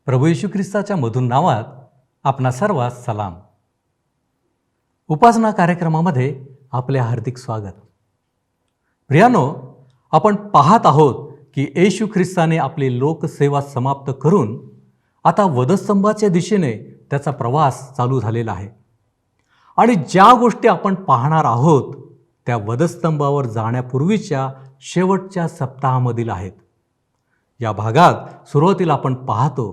प्रभू येशू ख्रिस्ताच्या मधुर नावात आपणा सर्वांस सलाम. उपासना कार्यक्रमामध्ये आपले हार्दिक स्वागत. प्रियानो, आपण पाहत आहोत की येशू ख्रिस्ताने आपली लोकसेवा समाप्त करून आता वधस्तंभाच्या दिशेने त्याचा प्रवास चालू झालेला आहे. आणि ज्या गोष्टी आपण पाहणार आहोत त्या वधस्तंभावर जाण्यापूर्वीच्या शेवटच्या सप्ताहामधील आहेत. या भागात सुरुवातीला आपण पाहतो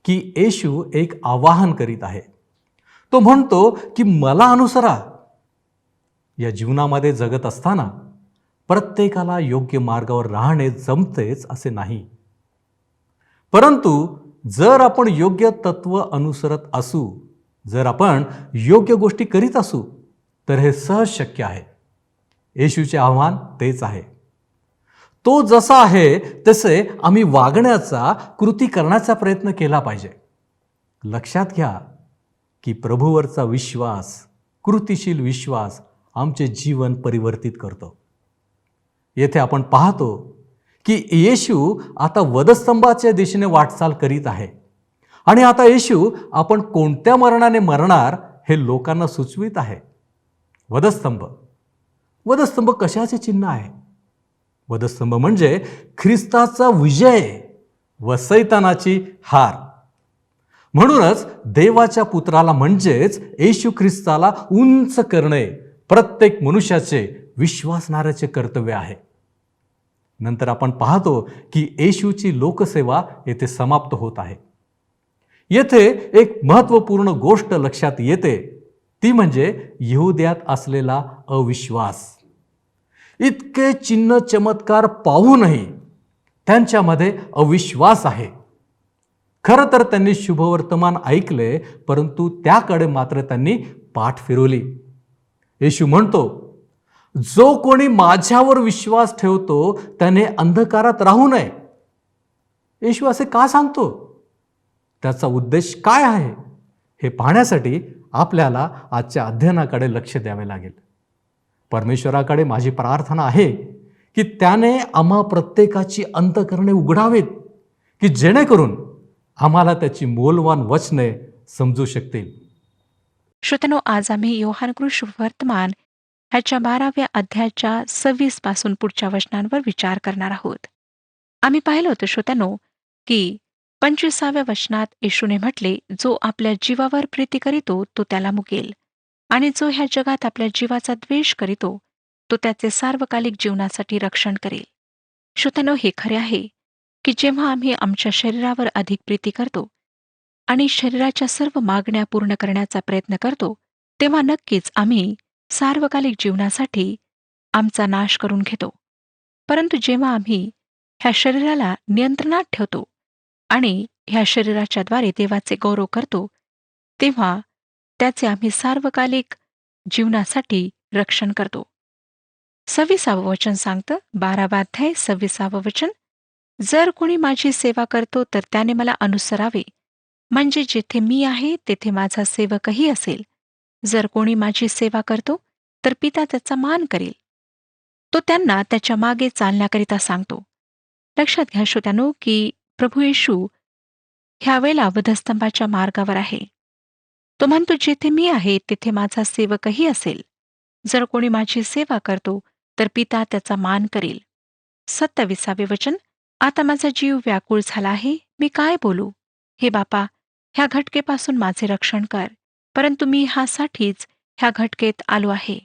की येशू एक आवाहन करीत आहे. तो म्हणतो की मला अनुसरा. या जीवनामध्ये जगत असताना प्रत्येकाला योग्य मार्गावर राहणे जमतेच असे नाही, परंतु जर आपण योग्य तत्व अनुसरत असू, जर आपण योग्य गोष्टी करीत असू तर हे सहज शक्य आहे. येशूचे आव्हान तेच आहे. तो जसा आहे तसे आम्ही वागण्याचा, कृती करण्याचा प्रयत्न केला पाहिजे. लक्षात घ्या की प्रभूवरचा विश्वास, कृतीशील विश्वास आमचे जीवन परिवर्तित करतो. येथे आपण पाहतो की येशू आता वधस्तंभाच्या दिशेने वाटचाल करीत आहे. आणि आता येशू आपण कोणत्या मरणाने मरणार हे लोकांना सुचवित आहे. वधस्तंभ वधस्तंभ कशाचे चिन्ह आहे? वधस्तंभ म्हणजे ख्रिस्ताचा विजय व सैतानाची हार. म्हणूनच देवाच्या पुत्राला म्हणजेच येशू ख्रिस्ताला उंच करणे प्रत्येक मनुष्याचे विश्वासणाऱ्याचे कर्तव्य आहे. नंतर आपण पाहतो की येशूची लोकसेवा येथे समाप्त होत आहे. येथे एक महत्त्वपूर्ण गोष्ट लक्षात येते, ती म्हणजे यहुद्यात असलेला अविश्वास. इतके चिन्ह चमत्कार पाहूनही त्यांच्यामध्ये अविश्वास आहे. खरं तर त्यांनी शुभवर्तमान ऐकले, परंतु त्याकडे मात्र त्यांनी पाठ फिरवली. येशू म्हणतो, जो कोणी माझ्यावर विश्वास ठेवतो त्याने अंधकारात राहू नये. येशू असे का सांगतो? त्याचा उद्देश काय आहे हे पाहण्यासाठी आपल्याला आजच्या अध्ययनाकडे लक्ष द्यावे लागेल. परमेश्वराकडे माझी प्रार्थना आहे की त्याने आम्हा प्रत्येकाची अंतःकरणे उघडावेत, की जेणेकरून आम्हाला त्याची मोलवान वचने समजू शकतील. श्रोत्यानो, आज आम्ही योहानकृत वर्तमान ह्याच्या 12व्या अध्यायाच्या 26 पासून पुढच्या वचनांवर विचार करणार आहोत. आम्ही पाहिलं होतं श्रोत्यानो की 25व्या वचनात येशूने म्हटले, जो आपल्या जीवावर प्रीती करीतो तो त्याला मुकेल, आणि जो ह्या जगात आपल्या जीवाचा द्वेष करीतो तो त्याचे सार्वकालिक जीवनासाठी रक्षण करेल. श्रोत्यानो, हे खरे आहे की जेव्हा आम्ही आमच्या शरीरावर अधिक प्रीती करतो आणि शरीराच्या सर्व मागण्या पूर्ण करण्याचा प्रयत्न करतो, तेव्हा नक्कीच आम्ही सार्वकालिक जीवनासाठी आमचा नाश करून घेतो. परंतु जेव्हा आम्ही ह्या शरीराला नियंत्रणात ठेवतो आणि ह्या शरीराच्या द्वारे देवाचे गौरव करतो, तेव्हा त्याचे आम्ही सार्वकालिक जीवनासाठी रक्षण करतो. 26वं वचन सांगतं, 12वा अध्याय 26वं वचन, जर कोणी माझी सेवा करतो तर त्याने मला अनुसरावे, म्हणजे जेथे मी आहे तेथे माझा सेवकही असेल. जर कोणी माझी सेवा करतो तर पिता त्याचा मान करेल. तो त्यांना त्याच्या मागे चालण्याकरिता सांगतो. लक्षात घ्या श्रोत्यानो की प्रभू येशू ह्यावेळेला वधस्तंभाच्या मार्गावर आहे. तो म्हणतो, जेथे मी आहे तेथे माझा सेवकही असेल. जर कोणी माझी सेवा करतो तर पिता त्याचा मान करेल. 27वे वचन, आता माझा जीव व्याकुळ झाला आहे, मी काय बोलू? हे बापा, ह्या घटकेपासून माझे रक्षण कर, परंतु मी ह्यासाठीच ह्या घटकेत आलो आहे.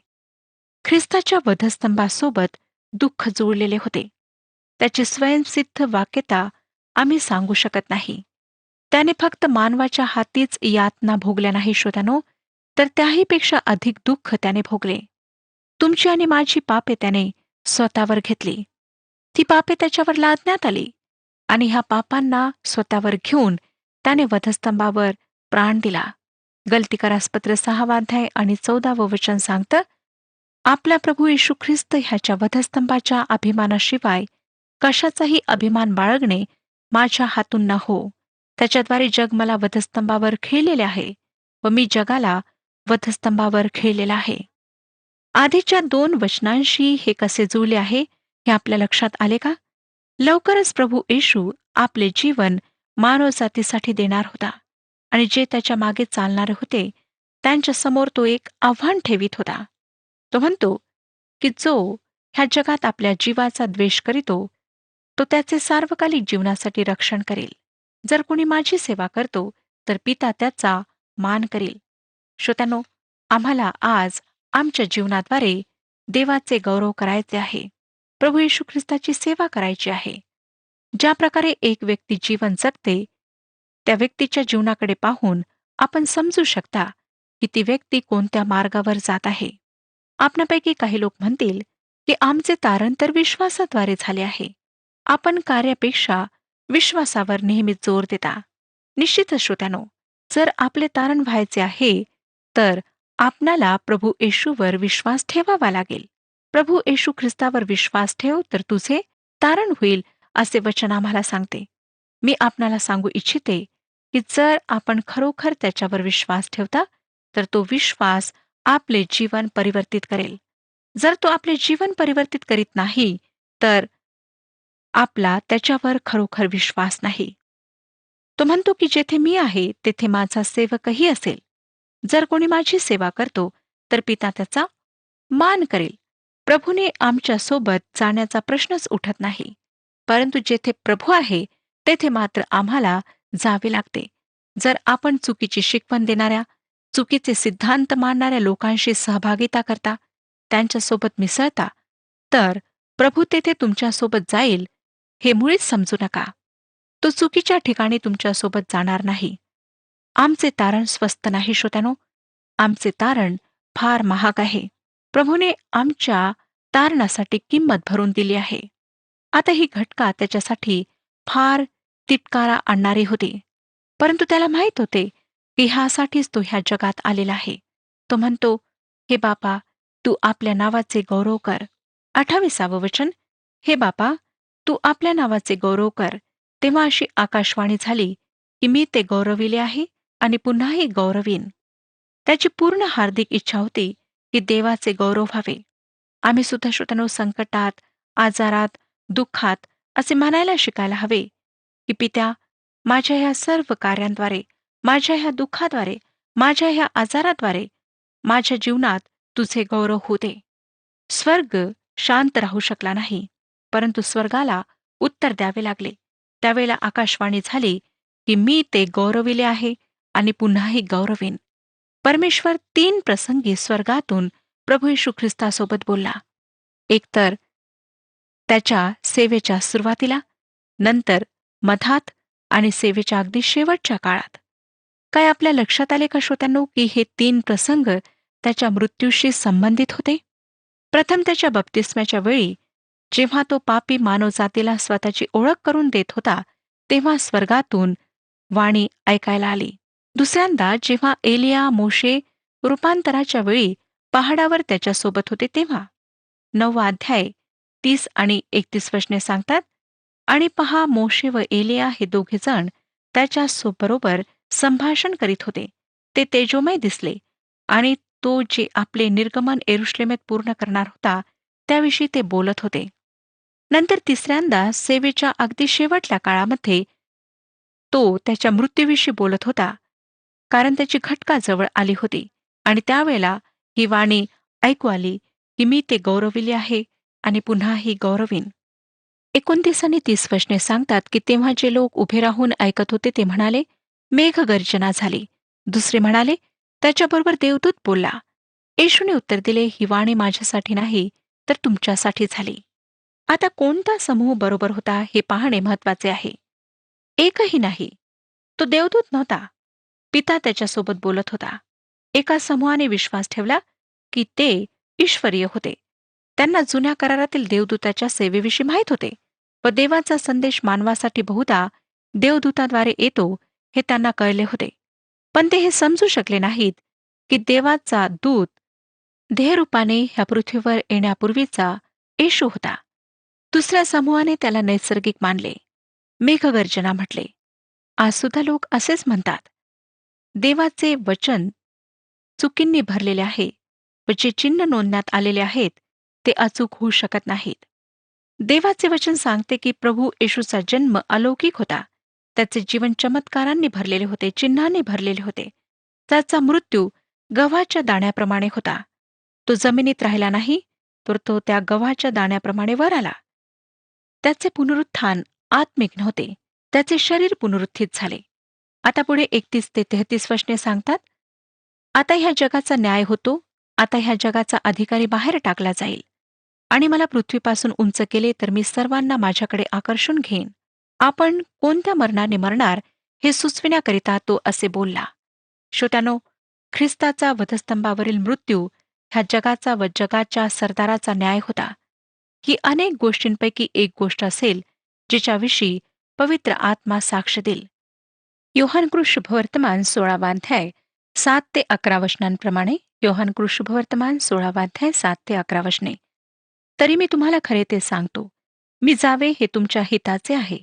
ख्रिस्ताच्या वधस्तंभासोबत दुःख जुळलेले होते. त्याची स्वयंसिद्ध वाक्यता आम्ही सांगू शकत नाही. त्याने फक्त मानवाच्या हातीच यातना भोगल्या नाही श्रोत्यानो, तर त्याहीपेक्षा अधिक दुःख त्याने भोगले. तुमची आणि माझी पापे त्याने स्वतःवर घेतली. ती पापे त्याच्यावर लादण्यात आली आणि ह्या पापांना स्वतःवर घेऊन त्याने वधस्तंभावर प्राण दिला. गलतीकारासपत्र 6वा अध्याय आणि 14वं वचन सांगतं, आपला प्रभू येशू ख्रिस्त ह्याच्या वधस्तंभाच्या अभिमानाशिवाय कशाचाही अभिमान बाळगणे माझ्या हातून न हो. त्याच्याद्वारे जग मला वधस्तंभावर खेळलेले आहे व मी जगाला वधस्तंभावर खेळलेला आहे. आधीच्या 2 वचनांशी हे कसे जुळले आहे हे आपल्या लक्षात आले का? लवकरच प्रभू येशू आपले जीवन मानवजातीसाठी देणार होता आणि जे त्याच्या मागे चालणारे होते त्यांच्या समोर तो एक आव्हान ठेवित होता. तो म्हणतो की जो ह्या जगात आपल्या जीवाचा द्वेष करीतो तो त्याचे सार्वकालिक जीवनासाठी रक्षण करेल. जर कोणी माझी सेवा करतो तर पिता त्याचा मान करेल. श्रोत्यानो, आम्हाला आज आमच्या जीवनाद्वारे देवाचे गौरव करायचे आहे. प्रभू येशू ख्रिस्ताची सेवा करायची आहे. ज्या प्रकारे एक व्यक्ती जीवन जगते त्या व्यक्तीच्या जीवनाकडे पाहून आपण समजू शकता की ती व्यक्ती कोणत्या मार्गावर जात आहे. आपणापैकी काही लोक म्हणतील की आमचे तारण तर विश्वासाद्वारे झाले आहे. आपण कार्यापेक्षा विश्वासावर नेहमी जोर देता. निश्चितच श्रोत्यानो, जर आपले तारण व्हायचे आहे तर आपणाला प्रभू येशूवर विश्वास ठेवावा लागेल. प्रभू येशू ख्रिस्तावर विश्वास ठेव तर तुझे तारण होईल असे वचन आम्हाला सांगते. मी आपणाला सांगू इच्छिते की जर आपण खरोखर त्याच्यावर विश्वास ठेवता तर तो विश्वास आपले जीवन परिवर्तित करेल. जर तो आपले जीवन परिवर्तित करीत नाही तर आपला त्याच्यावर खरोखर विश्वास नाही. तो म्हणतो की जेथे मी आहे तेथे माझा सेवकही असेल. जर कोणी माझी सेवा करतो तर पिता त्याचा मान करेल. प्रभूने आमच्या सोबत जाण्याचा प्रश्नच उठत नाही. परंतु जेथे प्रभू आहे तेथे मात्र आम्हाला जावे लागते. जर आपण चुकीची शिकवण देणाऱ्या, चुकीचे सिद्धांत मांडणाऱ्या लोकांशी सहभागिता करता, त्यांच्यासोबत मिसळता, तर प्रभू तेथे तुमच्यासोबत जाईल हे मुळीच समजू नका. तो चुकीच्या ठिकाणी तुमच्यासोबत जाणार नाही. आमचे तारण स्वस्त नाही श्रोत्यानो, आमचे तारण फार महाग आहे. प्रभूने आमच्या तारणासाठी किंमत भरून दिली आहे. आता ही घटका त्याच्यासाठी फार तिटकारा आणणारी होती. परंतु त्याला माहीत होते की ह्यासाठीच तो ह्या जगात आलेला आहे. तो म्हणतो, हे बापा, तू आपल्या नावाचे गौरव कर. 28 वचन, हे बापा, तू आपल्या नावाचे गौरव कर. तेव्हा अशी आकाशवाणी झाली की मी ते गौरविले आहे आणि पुन्हाही गौरवीन. त्याची पूर्ण हार्दिक इच्छा होती की देवाचे गौरव व्हावे. आम्ही सुद्धा श्रोत्यानो संकटात, आजारात, दुःखात असे म्हणायला शिकायला हवे की पित्या, माझ्या ह्या सर्व कार्यांद्वारे, माझ्या ह्या दुःखाद्वारे, माझ्या ह्या आजाराद्वारे माझ्या जीवनात तुझे गौरव होऊ दे. स्वर्ग शांत राहू शकला नाही, परंतु स्वर्गाला उत्तर द्यावे लागले. त्यावेळेला आकाशवाणी झाली की मी ते गौरविले आहे आणि पुन्हाही गौरवीन. परमेश्वर 3 प्रसंगी स्वर्गातून प्रभू येशू ख्रिस्तासोबत बोलला. एकतर त्याच्या सेवेच्या सुरुवातीला, नंतर मधात आणि सेवेच्या अगदी शेवटच्या काळात. काय आपल्या लक्षात आले का श्रोत्यांनो की हे 3 प्रसंग त्याच्या मृत्यूशी संबंधित होते? प्रथम त्याच्या बप्तिस्म्याच्या वेळी जेव्हा तो पापी मानवजातीला स्वतःची ओळख करून देत होता तेव्हा स्वर्गातून वाणी ऐकायला आली. दुसऱ्यांदा जेव्हा एलिया, मोशे रूपांतराच्या वेळी पहाडावर त्याच्यासोबत होते तेव्हा. 9 अध्याय 30 आणि 31 वचने सांगतात, आणि पहा, मोशे व एलिया हे दोघे जण त्याच्याबरोबर संभाषण करीत होते. ते तेजोमय दिसले आणि तो जे आपले निर्गमन यरुश्लेमेत पूर्ण करणार होता त्याविषयी ते बोलत होते. नंतर तिसऱ्यांदा सेवेच्या अगदी शेवटल्या काळामध्ये तो त्याच्या मृत्यूविषयी बोलत होता, कारण त्याची घटका जवळ आली होती आणि त्यावेळेला ही वाणी ऐकू आली की मी ते गौरविले आहे आणि पुन्हाही गौरवीन. 29 आणि 30 वचने सांगतात की तेव्हा जे लोक उभे राहून ऐकत होते ते म्हणाले, मेघगर्जना झाली. दुसरे म्हणाले, त्याच्याबरोबर देवदूत बोलला. येशूने उत्तर दिले, ही वाणी माझ्यासाठी नाही तर तुमच्यासाठी झाली. आता कोणता समूह बरोबर होता हे पाहणे महत्वाचे आहे. एकही नाही. तो देवदूत नव्हता. पिता त्याच्यासोबत बोलत होता. एका समूहाने विश्वास ठेवला की ते ईश्वरीय होते. त्यांना जुन्या करारातील देवदूताच्या सेवेविषयी माहीत होते व देवाचा संदेश मानवासाठी बहुधा देवदूताद्वारे येतो हे त्यांना कळले होते. पण ते हे समजू शकले नाहीत की देवाचा दूत देहरूपाने ह्या पृथ्वीवर येण्यापूर्वीचा येशू होता. दुसऱ्या समूहाने त्याला नैसर्गिक मानले, मेघगर्जना म्हटले. आज सुद्धा लोक असेच म्हणतात. देवाचे वचन चुकींनी भरलेले आहे व जे चिन्ह नोंदण्यात आलेले आहेत ते अचूक होऊ शकत नाहीत. देवाचे वचन सांगते की प्रभू येशूचा जन्म अलौकिक होता. त्याचे जीवन चमत्कारांनी भरलेले होते, चिन्हांनी भरलेले होते. त्याचा मृत्यू गव्हाच्या दाण्याप्रमाणे होता. तो जमिनीत राहिला नाही, तर तो त्या गव्हाच्या दाण्याप्रमाणे वर आला. त्याचे पुनरुत्थान आत्मिक नव्हते. त्याचे शरीर पुनरुत्थित झाले. आता पुढे 31 ते 33 वचने सांगतात, आता ह्या जगाचा न्याय होतो. आता ह्या जगाचा अधिकारी बाहेर टाकला जाईल. आणि मला पृथ्वीपासून उंच केले तर मी सर्वांना माझ्याकडे आकर्षून घेईन. आपण कोणत्या मरणाने मरणार हे सुचविण्याकरिता तो असे बोलला. श्रोत्यानो, ख्रिस्ताचा वधस्तंभावरील मृत्यू ह्या जगाचा व जगाच्या सरदाराचा न्याय होता. ही अनेक गोष्टींपैकी एक गोष्ट असेल जिच्याविषयी पवित्र आत्मा साक्ष देईल. योहानकृत शुभवर्तमान 16वा अध्याय 7 ते 11 वचनांप्रमाणे योहानकृत शुभवर्तमान 16वा अध्याय 7 ते 11 वचने. तरी मी तुम्हाला खरे ते सांगतो, मी जावे हे तुमच्या हिताचे आहे.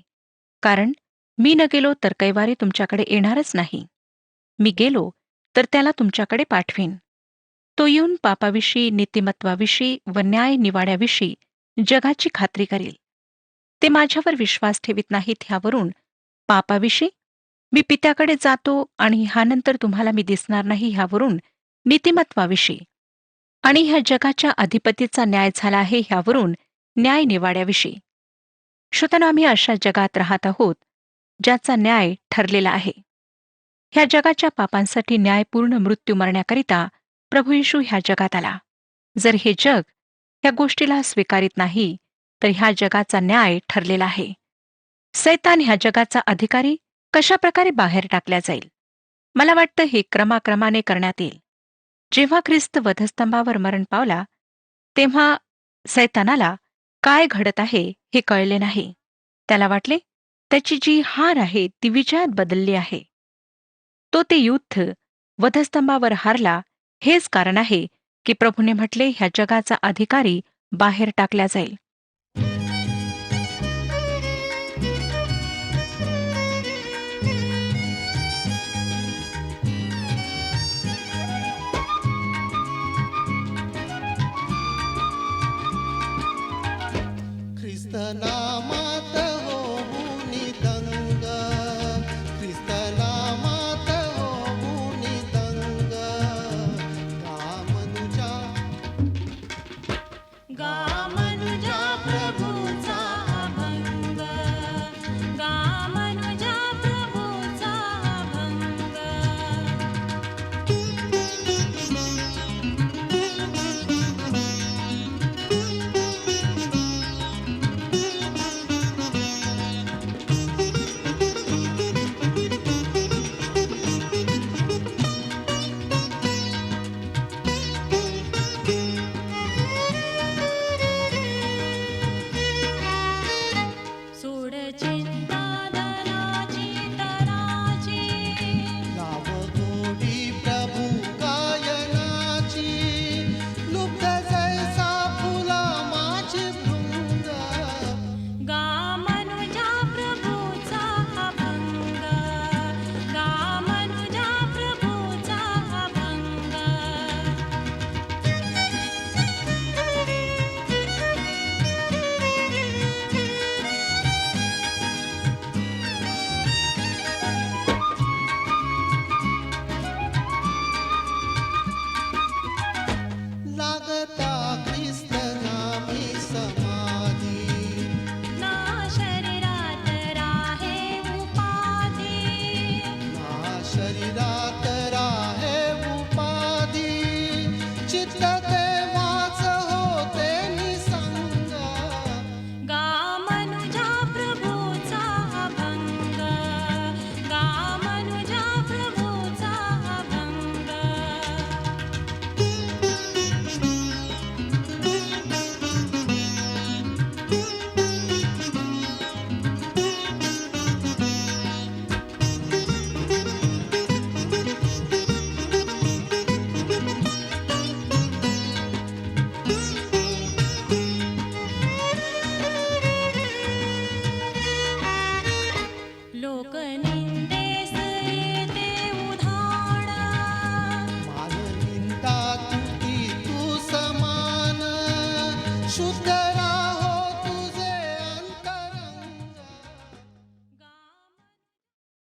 कारण मी न गेलो तर कैवारी तुमच्याकडे येणारच नाही. मी गेलो तर त्याला तुमच्याकडे पाठवीन. तो येऊन पापाविषयी, नीतिमत्वाविषयी व न्याय निवाड्याविषयी जगाची खात्री करील. ते माझ्यावर विश्वास ठेवित नाहीत ह्यावरून पापाविषयी, मी पित्याकडे जातो आणि ह्यानंतर तुम्हाला मी दिसणार नाही ह्यावरून नीतिमत्वाविषयी आणि ह्या जगाच्या अधिपतीचा न्याय झाला आहे ह्यावरून न्याय निवाड्याविषयी. श्रोत्यानो, आम्ही अशा जगात राहत आहोत ज्याचा न्याय ठरलेला आहे. ह्या जगाच्या पापांसाठी न्यायपूर्ण मृत्यू मरण्याकरिता प्रभू येशू ह्या जगात आला. जर हे जग ह्या गोष्टीला स्वीकारित नाही तर ह्या जगाचा न्याय ठरलेला आहे. सैतान ह्या जगाचा अधिकारी कशा प्रकारे बाहेर टाकला जाईल? मला वाटतं हे क्रमाक्रमाने करण्यात येईल. जेव्हा ख्रिस्त वधस्तंभावर मरण पावला तेव्हा सैतानाला काय घडत आहे हे कळले नाही. त्याला वाटले त्याची जी हार आहे ती विजयात बदलली आहे. तो ते युद्ध वधस्तंभावर हारला. हेच कारण आहे की प्रभूने म्हटले ह्या जगाचा अधिकारी बाहेर टाकला जाईल. ख्रिस्त नामात होऊनी दंग, ख्रिस्त नामात होऊनी दंग, गा मनुजा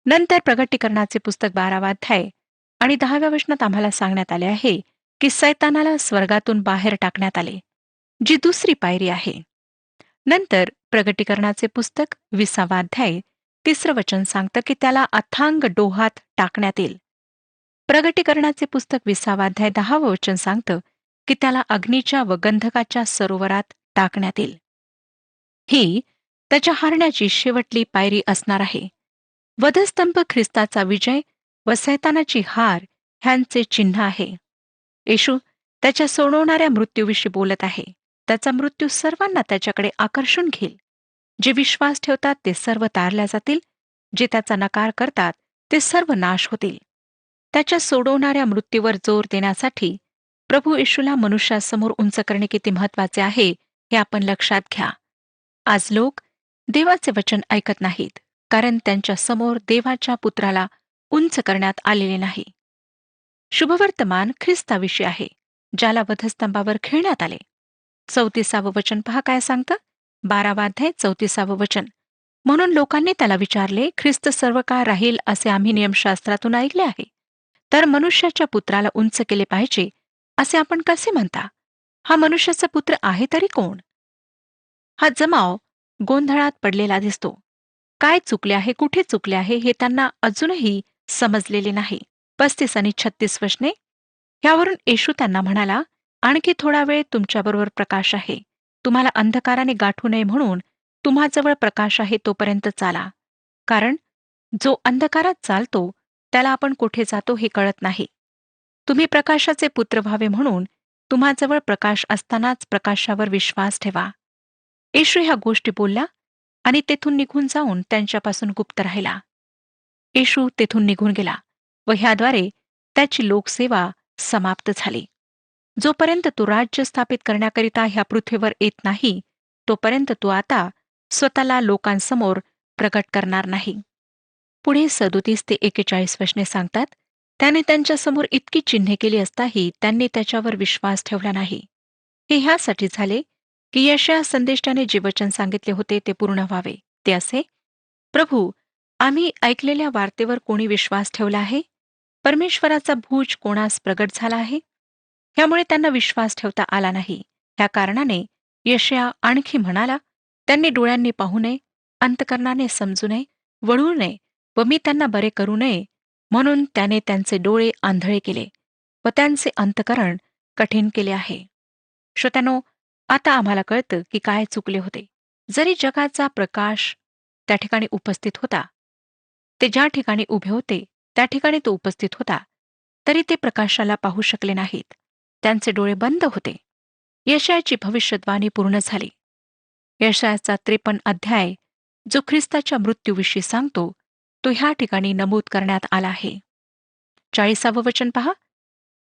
नंतर प्रगटीकरणाचे पुस्तक 12वा अध्याय आणि 10व्या वचनात आम्हाला सांगण्यात आले आहे की सैतानाला स्वर्गातून बाहेर टाकण्यात आले, जी दुसरी पायरी आहे. नंतर प्रगटीकरणाचे पुस्तक 20वा अध्याय 3रं वचन सांगतं की त्याला अथांग डोहात टाकण्यात येईल. प्रगटीकरणाचे पुस्तक 20वा अध्याय 10वं वचन सांगतं की त्याला अग्नीच्या व गंधकाच्या सरोवरात टाकण्यात येईल. ही त्याच्या हारण्याची शेवटली पायरी असणार आहे. वधस्तंभ ख्रिस्ताचा विजय व सैतानाची हार ह्यांचे चिन्ह आहे. येशू त्याच्या सोडवणाऱ्या मृत्यूविषयी बोलत आहे. त्याचा मृत्यू सर्वांना त्याच्याकडे आकर्षून घेईल. जे विश्वास ठेवतात ते सर्व तारल्या जातील, जे त्याचा नकार करतात ते सर्व नाश होतील. त्याच्या सोडवणाऱ्या मृत्यूवर जोर देण्यासाठी प्रभू येशूला मनुष्यासमोर उंच करणे किती महत्वाचे आहे हे आपण लक्षात घ्या. आज लोक देवाचे वचन ऐकत नाहीत, कारण त्यांच्या समोर देवाच्या पुत्राला उंच करण्यात आलेले नाही. शुभवर्तमान ख्रिस्ताविषयी आहे, ज्याला वधस्तंभावर खिळण्यात आले. 34वं वचन पहा काय सांगतं. 12वा अध्याय 34वं वचन. म्हणून लोकांनी त्याला विचारले, ख्रिस्त सर्व काळ राहील असे आम्ही नियमशास्त्रातून ऐकले आहे, तर मनुष्याच्या पुत्राला उंच केले पाहिजे असे आपण कसे म्हणता? हा मनुष्याचा पुत्र आहे तरी कोण? हा जमाव गोंधळात पडलेला दिसतो. काय चुकले आहे, कुठे चुकले आहे हे त्यांना अजूनही समजलेले नाही. 35 आणि 36 वचने. ह्यावरून येशू त्यांना म्हणाला, आणखी थोडा वेळ तुमच्याबरोबर प्रकाश आहे. तुम्हाला अंधकाराने गाठू नये म्हणून तुम्हाजवळ प्रकाश आहे तोपर्यंत चाला. कारण जो अंधकारात चालतो त्याला आपण कुठे जातो हे कळत नाही. तुम्ही प्रकाशाचे पुत्र व्हावे म्हणून तुम्हाजवळ प्रकाश असतानाच प्रकाशावर विश्वास ठेवा. येशू ह्या गोष्टी बोलला आणि तेथून निघून जाऊन त्यांच्यापासून गुप्त राहिला. येशू तेथून निघून गेला व ह्याद्वारे त्याची लोकसेवा समाप्त झाली. जोपर्यंत तो राज्य स्थापित करण्याकरिता ह्या पृथ्वीवर येत नाही, तोपर्यंत तो आता स्वतःला लोकांसमोर प्रकट करणार नाही. पुढे 37 ते 41 वचने सांगतात, त्याने त्यांच्यासमोर इतकी चिन्हे केली असताही त्यांनी त्याच्यावर विश्वास ठेवला नाही. हे ह्यासाठी झाले की यशाया संदेष्टाने जे वचन सांगितले होते ते पूर्ण व्हावे. ते असे, प्रभू, आम्ही ऐकलेल्या वार्तेवर कोणी विश्वास ठेवला आहे? परमेश्वराचा भुज कोणास प्रगट झाला आहे? ह्यामुळे त्यांना विश्वास ठेवता आला नाही. ह्या कारणाने यशाया आणखी म्हणाला, त्यांनी डोळ्यांनी पाहू नये, अंतकरणाने समजू नये, वळू नये व मी त्यांना बरे करू नये, म्हणून त्याने त्यांचे डोळे आंधळे केले व त्यांचे अंतकरण कठीण केले आहे. श्रोत्यानो, आता आम्हाला कळतं की काय चुकले होते. जरी जगाचा प्रकाश त्या ठिकाणी उपस्थित होता, ते ज्या ठिकाणी उभे होते त्या ठिकाणी तो उपस्थित होता, तरी ते प्रकाशाला पाहू शकले नाहीत. त्यांचे डोळे बंद होते. यशायाची भविष्यवाणी पूर्ण झाली. यशायाचा 53 अध्याय जो ख्रिस्ताच्या मृत्यूविषयी सांगतो, तो ह्या ठिकाणी नमूद करण्यात आला आहे. 40वं वचन पहा.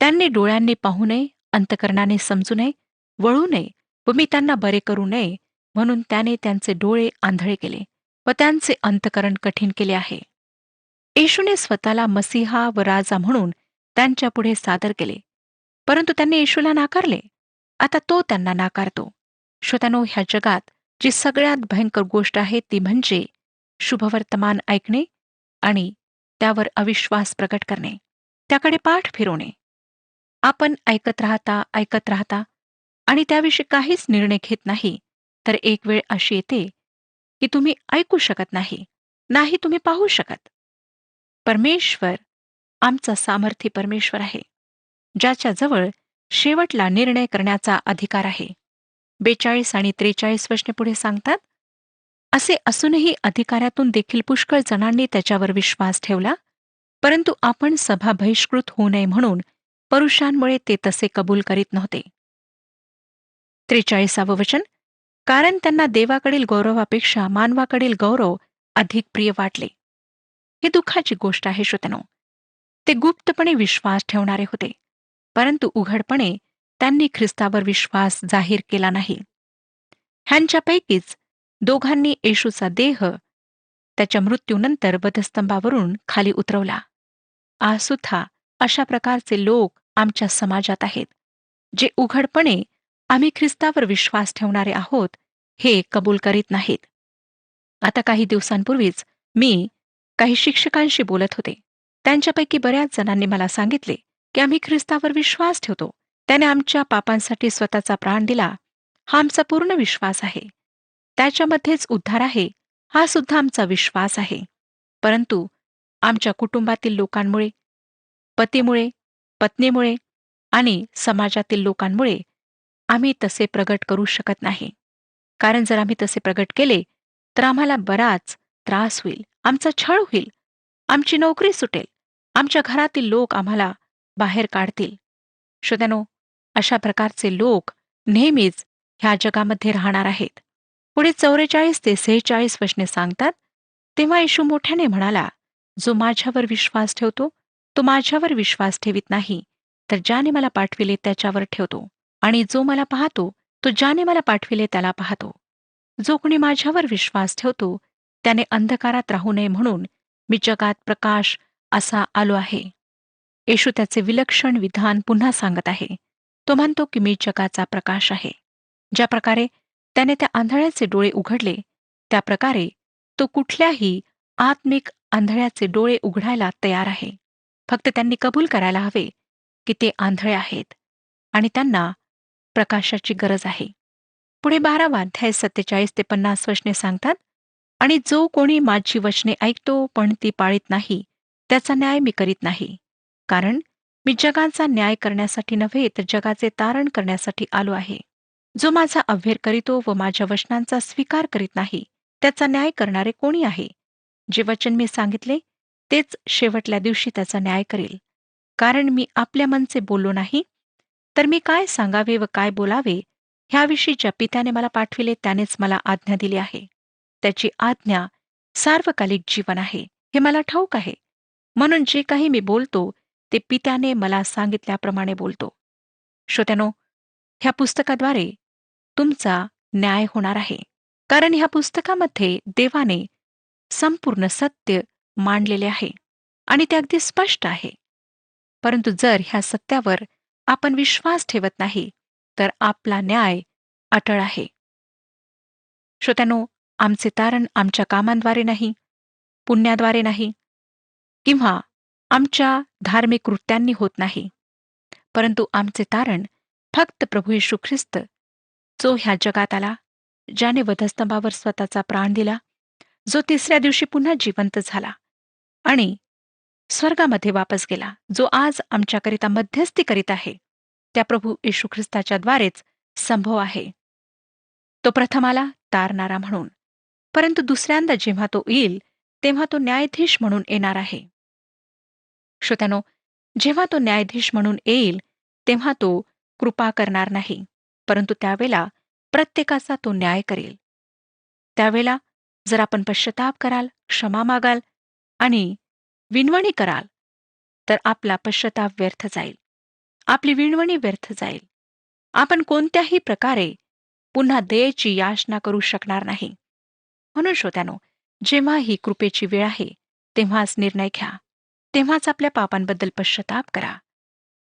त्यांनी डोळ्यांनी पाहू नये, अंतकरणाने समजू नये, वळू नये व मी त्यांना बरे करू नये, म्हणून त्याने त्यांचे डोळे आंधळे केले व त्यांचे अंतकरण कठीण केले आहे. येशूने स्वतःला मसीहा व राजा म्हणून त्यांच्यापुढे सादर केले, परंतु त्यांनी येशूला नाकारले. आता तो त्यांना नाकारतो. श्रोत्यानो, ह्या जगात जी सगळ्यात भयंकर गोष्ट आहे ती म्हणजे शुभवर्तमान ऐकणे आणि त्यावर अविश्वास प्रकट करणे, त्याकडे पाठ फिरवणे. आपण ऐकत राहता आणि त्याविषयी काहीच निर्णय घेत नाही, तर एक वेळ अशी येते की तुम्ही ऐकू शकत नाही, नाही तुम्ही पाहू शकत. परमेश्वर आमचा सामर्थ्य परमेश्वर आहे, ज्याच्याजवळ शेवटला निर्णय करण्याचा अधिकार आहे. 42 आणि 43 वचने पुढे सांगतात, असे असूनही अधिकाऱ्यातून देखील पुष्कळ जणांनी त्याच्यावर विश्वास ठेवला, परंतु आपण सभा बहिष्कृत होऊ नये म्हणून परुषांमुळे ते तसे कबूल करीत नव्हते. 43वं वचन. कारण त्यांना देवाकडील गौरवापेक्षा मानवाकडील गौरव अधिक प्रिय वाटले. ही दुःखाची गोष्ट आहे श्रोत्यानो. ते गुप्तपणे विश्वास ठेवणारे होते, परंतु उघडपणे त्यांनी ख्रिस्तावर विश्वास जाहीर केला नाही. ह्यांच्यापैकीच दोघांनी येशूचा देह त्याच्या मृत्यूनंतर वधस्तंभावरून खाली उतरवला. आज सुद्धा अशा प्रकारचे लोक आमच्या समाजात आहेत, जे उघडपणे आम्ही ख्रिस्तावर विश्वास ठेवणारे आहोत हे कबूल करीत नाहीत. आता काही दिवसांपूर्वीच मी काही शिक्षकांशी बोलत होते. त्यांच्यापैकी बऱ्याच जणांनी मला सांगितले की आम्ही ख्रिस्तावर विश्वास ठेवतो. त्याने आमच्या पापांसाठी स्वतःचा प्राण दिला. हा आमचा पूर्ण विश्वास आहे. त्याच्यामध्येच उद्धार आहे, हा सुद्धा आमचा विश्वास आहे. परंतु आमच्या कुटुंबातील लोकांमुळे, पतीमुळे, पत्नीमुळे आणि समाजातील लोकांमुळे आम्ही तसे प्रगट करू शकत नाही. कारण जर आम्ही तसे प्रगट केले तर आम्हाला बराच त्रास होईल, आमचा छळ होईल, आमची नोकरी सुटेल, आमच्या घरातील लोक आम्हाला बाहेर काढतील. श्रोत्यानो, अशा प्रकारचे लोक नेहमीच ह्या जगामध्ये राहणार आहेत. पुढे 44 ते 46 वचने सांगतात, तेव्हा येशू मोठ्याने म्हणाला, जो माझ्यावर विश्वास ठेवतो तो माझ्यावर विश्वास ठेवित नाही, तर ज्याने मला पाठविले त्याच्यावर ठेवतो. आणि जो मला पाहतो तो ज्याने मला पाठविले त्याला पाहतो. जो कोणी माझ्यावर विश्वास ठेवतो त्याने अंधकारात राहू नये म्हणून मी जगात प्रकाश असा आलो आहे. येशू त्याचे विलक्षण विधान पुन्हा सांगत आहे. तो म्हणतो की मी जगाचा प्रकाश आहे. ज्या प्रकारे त्याने त्या आंधळ्याचे डोळे उघडले, त्या प्रकारे तो कुठल्याही आत्मिक आंधळ्याचे डोळे उघडायला तयार आहे. फक्त त्यांनी कबूल करायला हवे की ते आंधळे आहेत आणि त्यांना प्रकाशाची गरज आहे. पुढे 12 अध्याय 47 ते 50 वचने सांगतात, आणि जो कोणी माझी वचने ऐकतो पण ती पाळीत नाही, त्याचा न्याय मी करीत नाही. कारण मी जगाचा न्याय करण्यासाठी नव्हे तर जगाचे तारण करण्यासाठी आलो आहे. जो माझा अव्हेर करीतो व माझ्या वचनांचा स्वीकार करीत नाही, त्याचा न्याय करणारे कोणी आहे? जे वचन मी सांगितले तेच शेवटल्या दिवशी त्याचा न्याय करेल. कारण मी आपल्या मनचे बोललो नाही, तर मी काय सांगावे व काय बोलावे ह्याविषयी ज्या पित्याने मला पाठविले त्यानेच मला आज्ञा दिली आहे. त्याची आज्ञा सार्वकालिक जीवन आहे, हे मला ठाऊक आहे. म्हणून जे काही मी बोलतो ते पित्याने मला सांगितल्याप्रमाणे बोलतो. श्रोत्यानो, ह्या पुस्तकाद्वारे तुमचा न्याय होणार आहे. कारण ह्या पुस्तकामध्ये देवाने संपूर्ण सत्य मांडलेले आहे आणि ते अगदी स्पष्ट आहे. परंतु जर ह्या सत्यावर आपण विश्वास ठेवत नाही तर आपला न्याय अटळ आहे. श्रोत्यानो, आमचे तारण आमच्या कामांद्वारे नाही, पुण्याद्वारे नाही किंवा आमच्या धार्मिक कृत्यांनी होत नाही, परंतु आमचे तारण फक्त प्रभू येशू ख्रिस्त, जो ह्या जगात आला, ज्याने वधस्तंभावर स्वतःचा प्राण दिला, जो तिसऱ्या दिवशी पुन्हा जिवंत झाला आणि स्वर्गामध्ये वापस गेला, जो आज आमच्याकरिता मध्यस्थी करीत आहे, त्या प्रभू येशू ख्रिस्ताच्या द्वारेच संभव आहे. तो प्रथम आला तारणारा म्हणून, परंतु दुसऱ्यांदा जेव्हा तो येईल तेव्हा तो न्यायाधीश म्हणून येणार आहे. श्रोत्यानो, जेव्हा तो न्यायाधीश म्हणून येईल तेव्हा तो कृपा करणार नाही, परंतु त्यावेळेला प्रत्येकाचा तो न्याय करेल. त्यावेळेला जर आपण पश्चाताप कराल, क्षमा मागाल आणि विनवणी कराल, तर आपला पश्चाताप व्यर्थ जाईल, आपली विनवणी व्यर्थ जाईल. आपण कोणत्याही प्रकारे पुन्हा दयेची याचना करू शकणार नाही. म्हणून श्रोत्यानो, जेव्हा ही कृपेची वेळ आहे तेव्हाच निर्णय घ्या, तेव्हाच आपल्या पापांबद्दल पश्चाताप करा.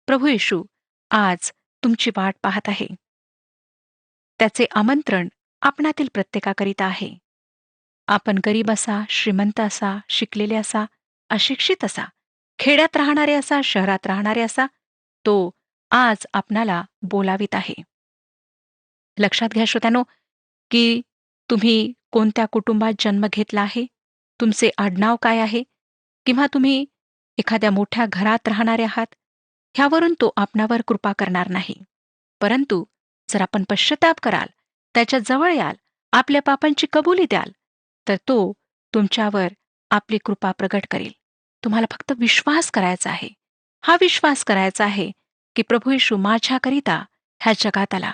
प्रभू येशू आज तुमची वाट पाहत आहे. त्याचे आमंत्रण आपणातील प्रत्येकाकरिता आहे. आपण गरीब असा, श्रीमंत असा, शिकलेले असा, अशिक्षित असा, खेड्यात राहणारे असा, शहरात राहणारे असा, तो आज आपणाला बोलावित आहे. लक्षात घ्या श्रोत्यानो, की तुम्ही कोणत्या कुटुंबात जन्म घेतला आहे, तुमचे आडनाव काय आहे, किंवा तुम्ही एखाद्या मोठ्या घरात राहणारे आहात, ह्यावरून तो आपणावर कृपा करणार नाही. परंतु जर आपण पश्चाताप कराल, त्याच्या जवळ याल, आपल्या पापांची कबुली द्याल, तर तो तुमच्यावर आपली कृपा प्रगट करेल. तुम्हाला फक्त विश्वास करायचा आहे. हा विश्वास करायचा आहे की प्रभू येशू माझ्याकरिता ह्या जगात आला,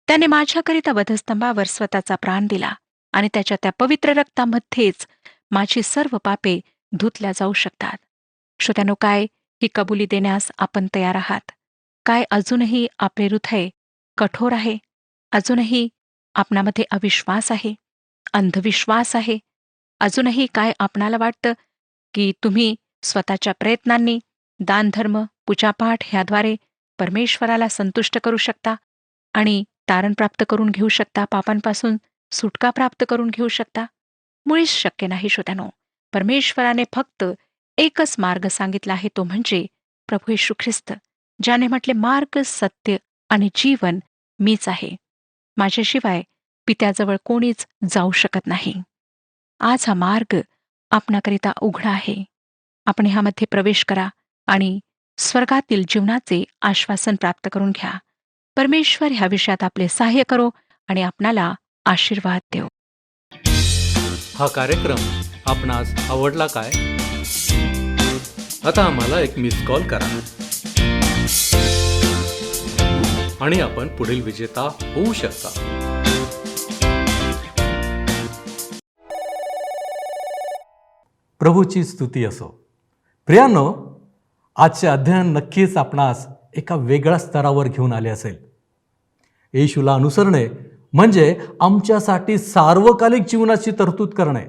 त्याने माझ्याकरिता वधस्तंभावर स्वतःचा प्राण दिला आणि त्याच्या त्या पवित्र रक्तामध्येच माझी सर्व पापे धुतल्या जाऊ शकतात. श्रोत्यानो, काय ही कबुली देण्यास आपण तयार आहात? काय अजूनही आपले हृदय कठोर आहे? अजूनही आपणामध्ये अविश्वास आहे, अंधविश्वास आहे? अजूनही काय आपणाला वाटतं की तुम्ही स्वतःच्या प्रयत्नांनी, दानधर्म, पूजापाठ ह्याद्वारे परमेश्वराला संतुष्ट करू शकता आणि तारण प्राप्त करून घेऊ शकता, पापांपासून सुटका प्राप्त करून घेऊ शकता? मुळीच शक्य नाही श्रोत्यानो. परमेश्वराने फक्त एकच मार्ग सांगितला आहे, तो म्हणजे प्रभू येशू ख्रिस्त, ज्याने म्हटले, मार्ग, सत्य आणि जीवन मीच आहे. माझ्याशिवाय पित्याजवळ कोणीच जाऊ शकत नाही. आज हा मार्ग आपणाकरिता उघडा आहे. आपण ह्यामध्ये प्रवेश करा आणि स्वर्गातील जीवनाचे आश्वासन प्राप्त करून घ्या. परमेश्वर ह्या विषयात आपले सहाय्य करो आणि आपणाला आशीर्वाद देव. हा कार्यक्रम आपणास आवडला काय? आता आम्हाला एक मिस कॉल करा आणि आपण पुढील विजेता होऊ शकता. प्रभूची स्तुती असो. प्रियांनो, आजचे अध्ययन नक्कीच आपणास एका वेगळ्या स्तरावर घेऊन आले असेल. येशूला अनुसरणे म्हणजे आमच्यासाठी सार्वकालिक जीवनाची तरतूद करणे.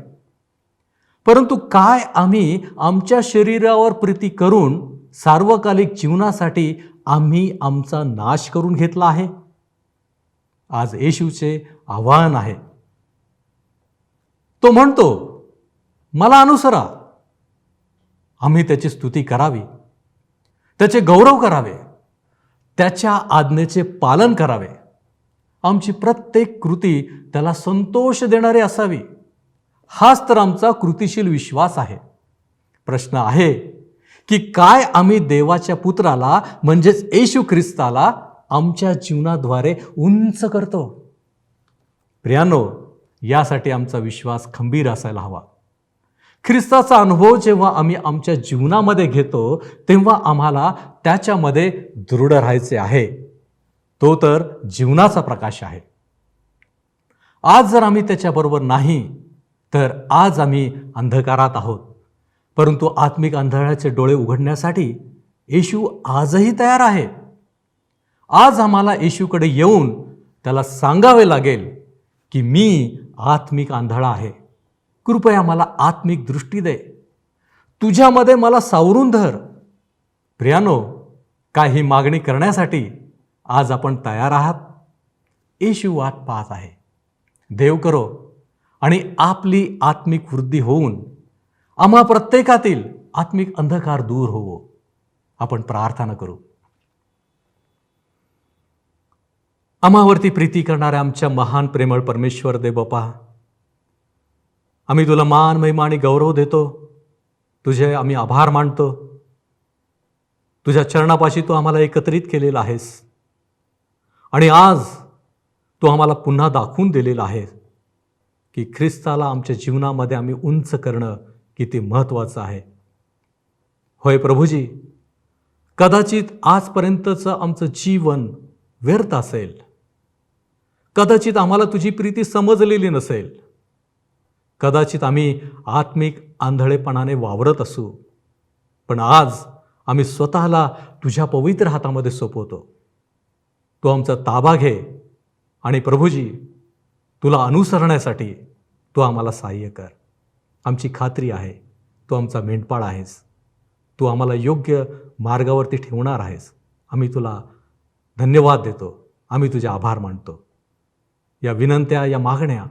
परंतु काय आम्ही आमच्या शरीरावर प्रीती करून सार्वकालिक जीवनासाठी आम्ही आमचा नाश करून घेतला आहे? आज येशूचे आव्हान आहे. तो म्हणतो, मला अनुसरा. आम्ही त्याची स्तुती करावी, त्याचे गौरव करावे, त्याच्या आज्ञेचे पालन करावे. आमची प्रत्येक कृती त्याला संतोष देणारी असावी. हाच तर आमचा कृतिशील विश्वास आहे. प्रश्न आहे की काय आम्ही देवाच्या पुत्राला म्हणजेच येशू ख्रिस्ताला आमच्या जीवनाद्वारे उंच करतो? प्रियांनो, यासाठी आमचा विश्वास खंबीर असायला हवा. ख्रिस्ताचा अनुभव जेव्हा आम्ही आमच्या जीवनामध्ये घेतो तेव्हा आम्हाला त्याच्यामध्ये दृढ राहायचे आहे. तो तर जीवनाचा प्रकाश आहे. आज जर आम्ही त्याच्याबरोबर नाही तर आज आम्ही अंधकारात आहोत. परंतु आत्मिक अंधळ्याचे डोळे उघडण्यासाठी येशू आजही तयार आहे. आज आम्हाला येशूकडे येऊन त्याला सांगावे लागेल की मी आत्मिक आंधळा आहे. कृपया मला आत्मिक दृष्टी दे. तुझ्यामध्ये मला सावरून धर. प्रियानो, काय ही मागणी करण्यासाठी आज आपण तयार आहात? येशू वाट पाहत आहे. देव करो आणि आपली आत्मिक वृद्धी होऊन आम्हा प्रत्येकातील आत्मिक अंधकार दूर होवो. आपण प्रार्थना करू. आम्हावरती प्रीती करणाऱ्या आमच्या महान प्रेमळ परमेश्वर देव बापा, आम्ही तुला मान, महिमा आणि गौरव देतो. तुझे आम्ही आभार मानतो. तुझ्या चरणापाशी तू आम्हाला एकत्रित केलेला आहेस आणि आज तू आम्हाला पुन्हा दाखवून दिलेला आहे की ख्रिस्ताला आमच्या जीवनामध्ये आम्ही उंच करणं किती महत्त्वाचं आहे. होय प्रभूजी, कदाचित आजपर्यंतचं आमचं जीवन व्यर्थ असेल. कदाचित आम्हाला तुझी प्रीती समजलेली नसेल. कदाचित आम्ही आत्मिक आंधळेपणाने वावरत असू. पण आज आम्ही स्वतःला तुझ्या पवित्र हातामध्ये सोपवतो. तू आमचा ताबा घे आणि प्रभूजी, तुला अनुसरण्यासाठी तू आम्हाला सहाय्य कर. आमची खात्री आहे तू आमचा मेंढपाळ आहेस. तू आम्हाला योग्य मार्गावरती ठेवणार आहेस. आम्ही तुला धन्यवाद देतो. आम्ही तुझे आभार मानतो. या विनंत्या, या मागण्या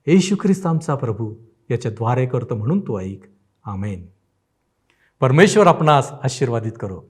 येशू ख्रिस्त आमचा प्रभू याच्याद्वारे करतो म्हणून तू ऐक. आमेन. परमेश्वर आपणास आशीर्वादित करो.